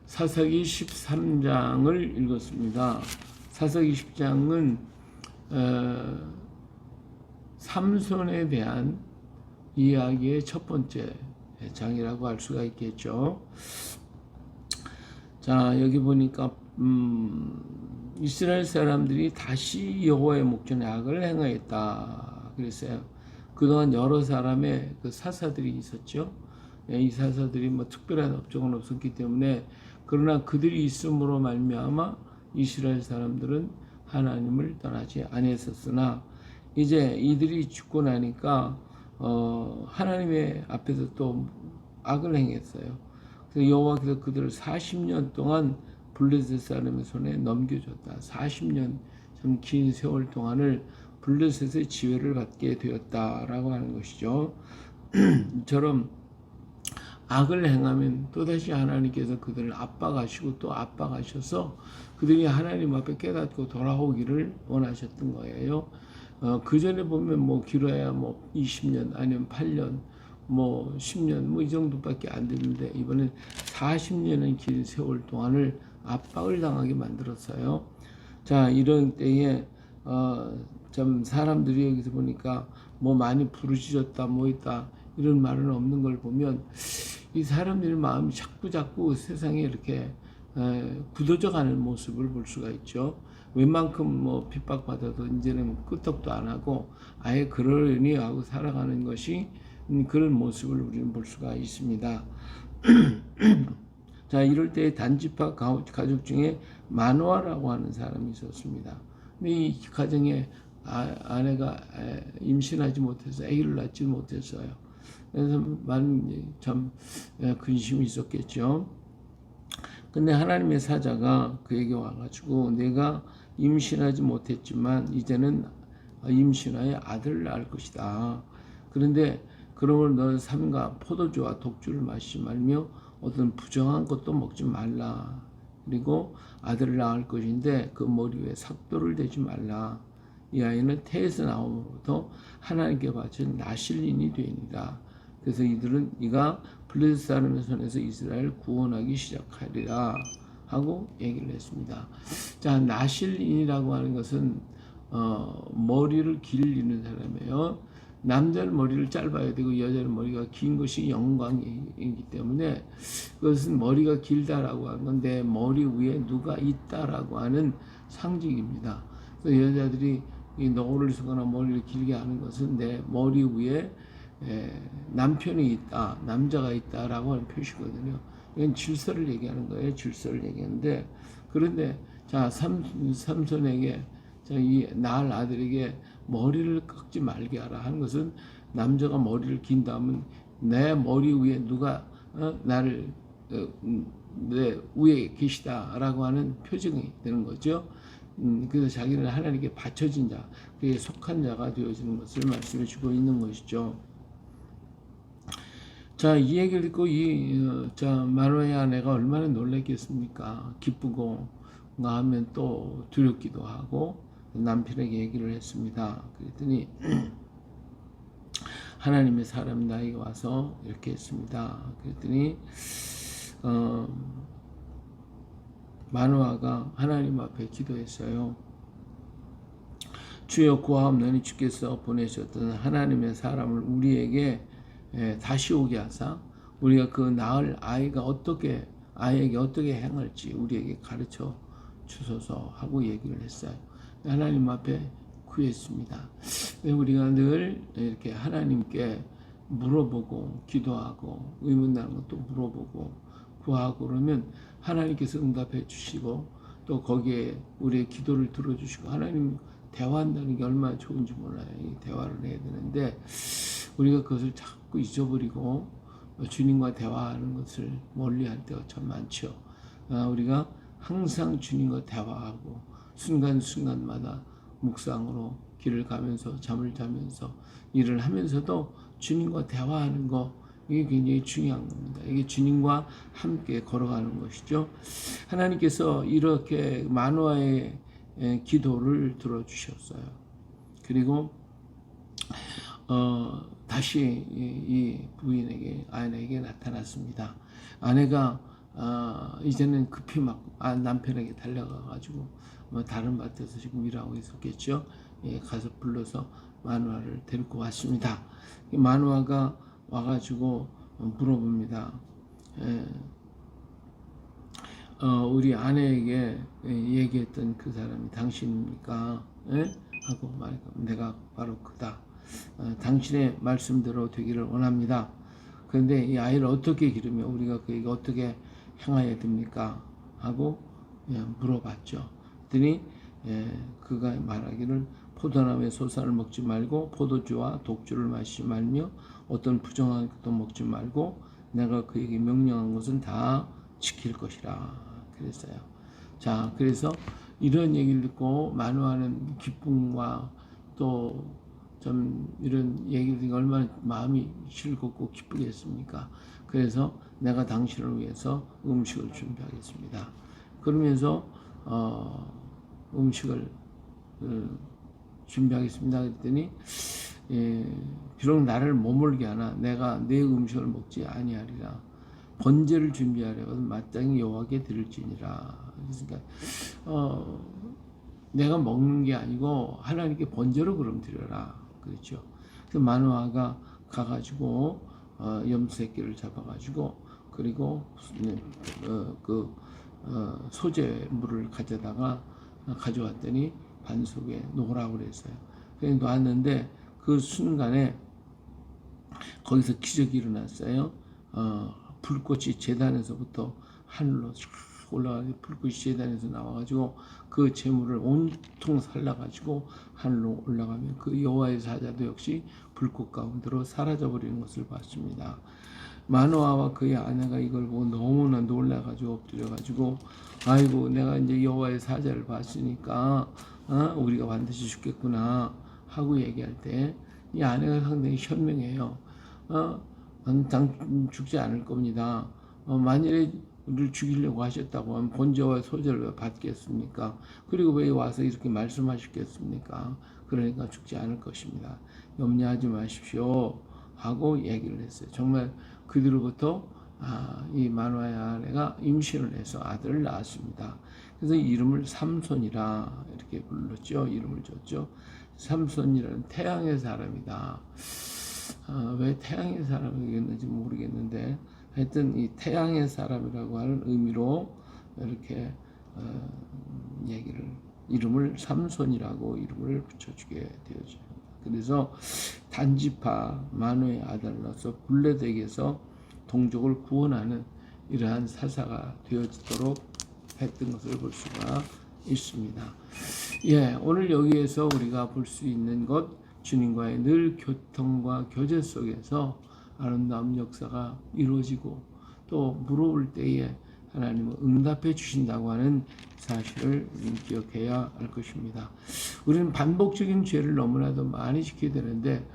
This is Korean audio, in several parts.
사사기 13장을 읽었습니다. 사사기 10장은 삼손에 대한 이야기의 첫 번째 장이라고 할 수가 있겠죠. 자, 여기 보니까 이스라엘 사람들이 다시 여호와의 목전에 악을 행하였다 그랬어요. 그동안 여러 사람의 그 사사들이 있었죠. 이 사사들이 뭐 특별한 업적은 없었기 때문에, 그러나 그들이 있음으로 말미암아 이스라엘 사람들은 하나님을 떠나지 아니했었으나, 이제 이들이 죽고 나니까 하나님의 앞에서 또 악을 행했어요. 그래서 여호와께서 그들을 40년 동안 블레셋 사람의 손에 넘겨줬다. 40년 참 긴 세월 동안을 블레셋의 지배를 받게 되었다라고 하는 것이죠. 이처럼 악을 행하면 또다시 하나님께서 그들을 압박하시고 또 압박하셔서 그들이 하나님 앞에 깨닫고 돌아오기를 원하셨던 거예요. 그 전에 보면 뭐 길어야 뭐 20년 아니면 8년 뭐 10년 뭐 이 정도밖에 안 되는데, 이번엔 40년의 긴 세월 동안을 압박을 당하게 만들었어요. 자, 이런 때에 좀 사람들이 여기서 보니까 뭐 많이 부르짖었다 뭐 있다 이런 말은 없는 걸 보면, 이 사람들의 마음이 자꾸 세상에 이렇게 굳어져 가는 모습을 볼 수가 있죠. 웬만큼 뭐 핍박받아도 이제는 끄떡도 안 하고 아예 그러려니 하고 살아가는 것이 그런 모습을 우리는 볼 수가 있습니다. 자, 이럴 때 단지파 가족 중에 마노아라고 하는 사람이 있었습니다. 근데 이 가정에 아내가 임신하지 못해서 아기를 낳지 못했어요. 그래서 많은 참 근심이 있었겠죠. 근데 하나님의 사자가 그에게 와가지고, 내가 임신하지 못했지만 이제는 임신하여 아들을 낳을 것이다. 그런데 그러므로 너는 삼가 포도주와 독주를 마시지 말며 어떤 부정한 것도 먹지 말라. 그리고 아들을 낳을 것인데 그 머리 위에 삭도를 대지 말라. 이 아이는 태에서 나옴으로부터 하나님께 바친 나실린이 되니라. 그래서 이들은 이가 블레셋 사람의 손에서 이스라엘을 구원하기 시작하리라 하고 얘기를 했습니다. 자, 나실린이라고 하는 것은 머리를 길리는 사람이에요. 남자는 머리를 짧아야 되고 여자는 머리가 긴 것이 영광이기 때문에, 그것은 머리가 길다라고 하는 건 내 머리 위에 누가 있다라고 하는 상징입니다. 그래서 여자들이 이 노를 쓰거나 머리를 길게 하는 것은 내 머리 위에 남편이 있다, 남자가 있다라고 하는 표시거든요. 이건 질서를 얘기하는 거예요. 질서를 얘기하는데, 그런데 자, 삼손에게 이 낳을 아들에게 머리를 깎지 말게 하라 하는 것은, 남자가 머리를 긴다면 내 머리 위에 누가 나를 내 위에 계시다라고 하는 표징이 되는 거죠. 그래서 자기는 하나님께 바쳐진 자, 그에 속한 자가 되어지는 것을 말씀해 주고 있는 것이죠. 자, 이 얘기를 듣고 마노아의 아내가 얼마나 놀랐겠습니까? 기쁘고 하면 또 두렵기도 하고 남편에게 얘기를 했습니다. 그랬더니 하나님의 사람 나에게 와서 이렇게 했습니다. 그랬더니 마노아가 하나님 앞에 기도했어요. 주여 구하옵나니 주께서 보내셨던 하나님의 사람을 우리에게 다시 오게 하사 우리가 그 낳을 아이에게 어떻게 행할지 우리에게 가르쳐 주소서 하고 얘기를 했어요. 하나님 앞에 구했습니다. 우리가 늘 이렇게 하나님께 물어보고 기도하고 의문나는 것도 물어보고 구하고 그러면 하나님께서 응답해 주시고, 또 거기에 우리의 기도를 들어주시고, 하나님 대화한다는 게 얼마나 좋은지 몰라요. 이 대화를 해야 되는데 우리가 그것을 자꾸 잊어버리고 주님과 대화하는 것을 멀리할 때가 참 많죠. 우리가 항상 주님과 대화하고 순간순간마다 묵상으로 길을 가면서 잠을 자면서 일을 하면서도 주님과 대화하는 거, 이게 굉장히 중요한 겁니다. 이게 주님과 함께 걸어가는 것이죠. 하나님께서 이렇게 마노아의 기도를 들어주셨어요. 그리고 다시 이 부인에게, 아내에게 나타났습니다. 아내가 이제는 급히 막 남편에게 달려가가지고 뭐 다른 밭에서 지금 일하고 있었겠죠. 예, 가서 불러서 마누아를 데리고 왔습니다. 이 마누아가 와가지고 물어봅니다. 예, 우리 아내에게 얘기했던 그 사람이 당신입니까? 예? 하고 말하니까 내가 바로 그다. 당신의 말씀대로 되기를 원합니다. 그런데 이 아이를 어떻게 기르며 우리가 그에게 어떻게 행하여야 됩니까? 하고 물어봤죠. 그랬더니 그가 말하기를 포도나무의 소산을 먹지 말고 포도주와 독주를 마시지 말며 어떤 부정한 것도 먹지 말고 내가 그에게 명령한 것은 다 지킬 것이라 그랬어요. 자, 그래서 이런 얘기를 듣고 마누아는 기쁨과 또 좀 이런 얘기를 듣고 얼마나 마음이 즐겁고 기쁘겠습니까? 그래서 내가 당신을 위해서 음식을 준비하겠습니다. 그러면서 음식을 준비하겠습니다. 그랬더니 비록 나를 머물게 하나 내가 내 음식을 먹지 아니하리라. 번제를 준비하려거든 마땅히 여호와께 드릴지니라. 그러니까 내가 먹는 게 아니고 하나님께 번제로 그럼 드려라. 그렇죠. 그래서 마누아가 가가지고 염소새끼를 잡아가지고 그리고 소재물을 가져왔더니 반 속에 놓으라고 그랬어요. 그래서 놨는데 그 순간에 거기서 기적이 일어났어요. 불꽃이 제단에서부터 하늘로 올라가서 불꽃이 제단에서 나와가지고 그 재물을 온통 살라가지고 하늘로 올라가면 그 여호와의 사자도 역시 불꽃 가운데로 사라져버리는 것을 봤습니다. 마노아와 그의 아내가 이걸 보고 너무나 놀라가지고 엎드려가지고 아이고 내가 이제 여호와의 사자를 봤으니까 우리가 반드시 죽겠구나 하고 얘기할 때 이 아내가 상당히 현명해요. 난 죽지 않을 겁니다. 만일에 우리를 죽이려고 하셨다고 하면 번제와 소제를 왜 받겠습니까? 그리고 왜 와서 이렇게 말씀하셨겠습니까? 그러니까 죽지 않을 것입니다. 염려하지 마십시오 하고 얘기를 했어요. 정말 그 뒤로부터 이 마누아의 아내가 임신을 해서 아들을 낳았습니다. 그래서 이름을 삼손이라 이렇게 불렀죠. 이름을 줬죠. 삼손이라는 태양의 사람이다. 왜 태양의 사람이겠는지 모르겠는데 하여튼 이 태양의 사람이라고 하는 의미로 이렇게 이름을 삼손이라고 이름을 붙여주게 되었죠. 그래서 단지파 마누의 아들로서 블레덱에서 동족을 구원하는 이러한 사사가 되어지도록 했던 것을 볼 수가 있습니다. 예, 오늘 여기에서 우리가 볼 수 있는 것, 주님과의 늘 교통과 교제 속에서 아름다운 역사가 이루어지고 또 물어볼 때에 하나님은 응답해 주신다고 하는 사실을 기억해야 할 것입니다. 우리는 반복적인 죄를 너무나도 많이 지켜야 되는데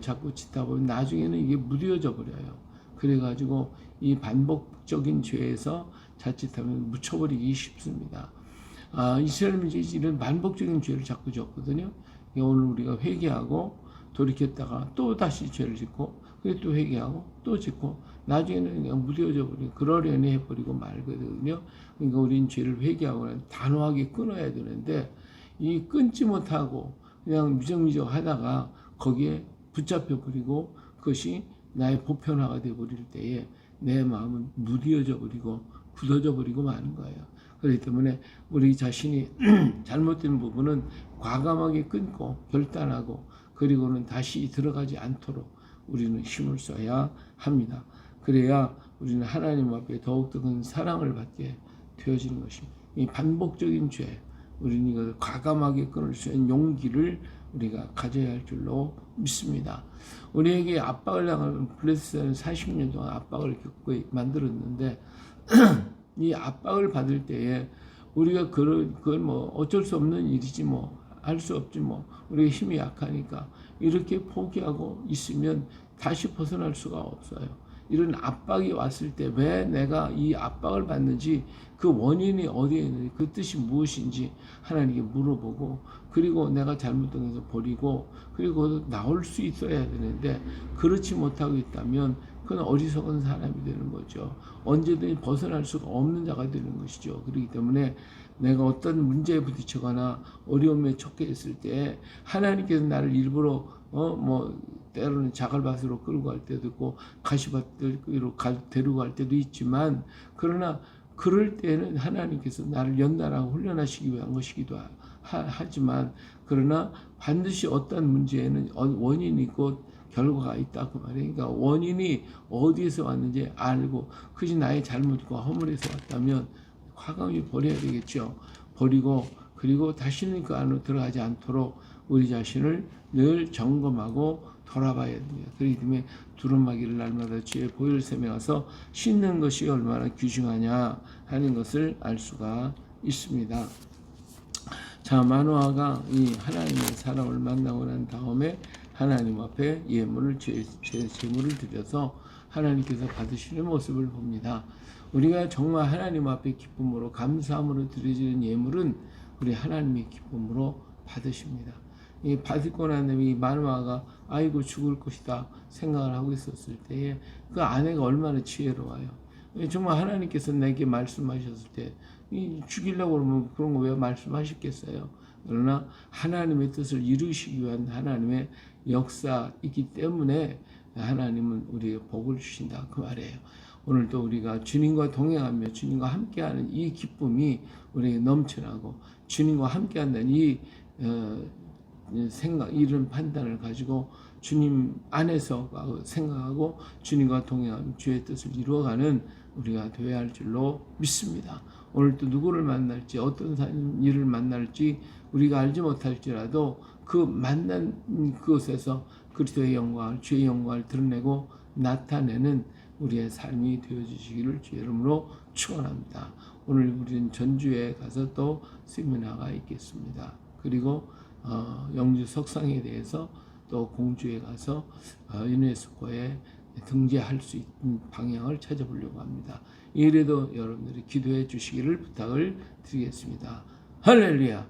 자꾸 짓다 보면 나중에는 이게 무뎌져 버려요. 그래가지고 이 반복적인 죄에서 자칫하면 묻혀버리기 쉽습니다. 이스라엘 민족이 이런 반복적인 죄를 자꾸 졌거든요. 오늘 우리가 회개하고 돌이켰다가 또 다시 죄를 짓고 또 회개하고 또 짓고 나중에는 그냥 무뎌져 버리고 그러려니 해버리고 말거든요. 그러니까 우리는 죄를 회개하고 단호하게 끊어야 되는데 이 끊지 못하고 그냥 미적미적 하다가 거기에 붙잡혀 버리고 그것이 나의 보편화가 되어 버릴 때에 내 마음은 무뎌져 버리고 굳어져 버리고 마는 거예요. 그렇기 때문에 우리 자신이 잘못된 부분은 과감하게 끊고 결단하고 그리고는 다시 들어가지 않도록 우리는 힘을 써야 합니다. 그래야 우리는 하나님 앞에 더욱더 큰 사랑을 받게 되어지는 것입니다. 이 반복적인 죄, 우리는 이걸 과감하게 끊을 수 있는 용기를 우리가 가져야 할 줄로 믿습니다. 우리에게 압박을 당하는 블레셋은 40년 동안 압박을 겪고 만들었는데 이 압박을 받을 때에 우리가 그걸 뭐 어쩔 수 없는 일이지 뭐 할 수 없지 뭐 우리가 힘이 약하니까 이렇게 포기하고 있으면 다시 벗어날 수가 없어요. 이런 압박이 왔을 때 왜 내가 이 압박을 받는지 그 원인이 어디에 있는지 그 뜻이 무엇인지 하나님께 물어보고 그리고 내가 잘못된 것을 버리고 그리고 나올 수 있어야 되는데 그렇지 못하고 있다면 그건 어리석은 사람이 되는 거죠. 언제든지 벗어날 수가 없는 자가 되는 것이죠. 그렇기 때문에 내가 어떤 문제에 부딪히거나 어려움에 처해 있을 때 하나님께서 나를 일부러 때로는 자갈밭으로 끌고 갈 때도 있고 가시밭으로 데리고 갈 때도 있지만, 그러나 그럴 때는 하나님께서 나를 연단하고 훈련하시기 위한 것이기도 하지만, 그러나 반드시 어떤 문제에는 원인이 있고 결과가 있다 그 말이에요. 그러니까 원인이 어디에서 왔는지 알고 그것이 나의 잘못과 허물에서 왔다면 과감히 버려야 되겠죠. 버리고 그리고 다시는 그 안으로 들어가지 않도록 우리 자신을 늘 점검하고 돌아봐야 됩니다. 그렇기 때문에 두루마기를 날마다 주의 보혈 샘에 가서 씻는 것이 얼마나 귀중하냐 하는 것을 알 수가 있습니다. 자, 마노아가 이 하나님의 사람을 만나고 난 다음에 하나님 앞에 예물을 제물을 드려서 하나님께서 받으시는 모습을 봅니다. 우리가 정말 하나님 앞에 기쁨으로 감사함으로 드려지는 예물은 우리 하나님의 기쁨으로 받으십니다. 이 받고 난 다음에 이 마노아가 아이고 죽을 것이다 생각을 하고 있었을 때에 그 아내가 얼마나 지혜로워요. 정말 하나님께서 내게 말씀하셨을 때 죽이려고 그러면 그런 거 왜 말씀하셨겠어요? 그러나 하나님의 뜻을 이루시기 위한 하나님의 역사이기 때문에 하나님은 우리에게 복을 주신다 그 말이에요. 오늘도 우리가 주님과 동행하며 주님과 함께하는 이 기쁨이 우리에게 넘쳐나고 주님과 함께한다는 이 생각, 이런 판단을 가지고 주님 안에서 생각하고 주님과 동행하며 주의 뜻을 이루어가는 우리가 되어야 할 줄로 믿습니다. 오늘 또 누구를 만날지 어떤 일을 만날지 우리가 알지 못할지라도 그 만난 그곳에서 그리스도의 영광을 주의 영광을 드러내고 나타내는 우리의 삶이 되어주시기를 주의 이름으로 축원합니다. 오늘 우리는 전주에 가서 또 세미나가 있겠습니다. 그리고 영주 석상에 대해서 또 공주에 가서 유네스코에 등재할 수 있는 방향을 찾아보려고 합니다. 이래도 여러분들이 기도해 주시기를 부탁을 드리겠습니다. 할렐루야.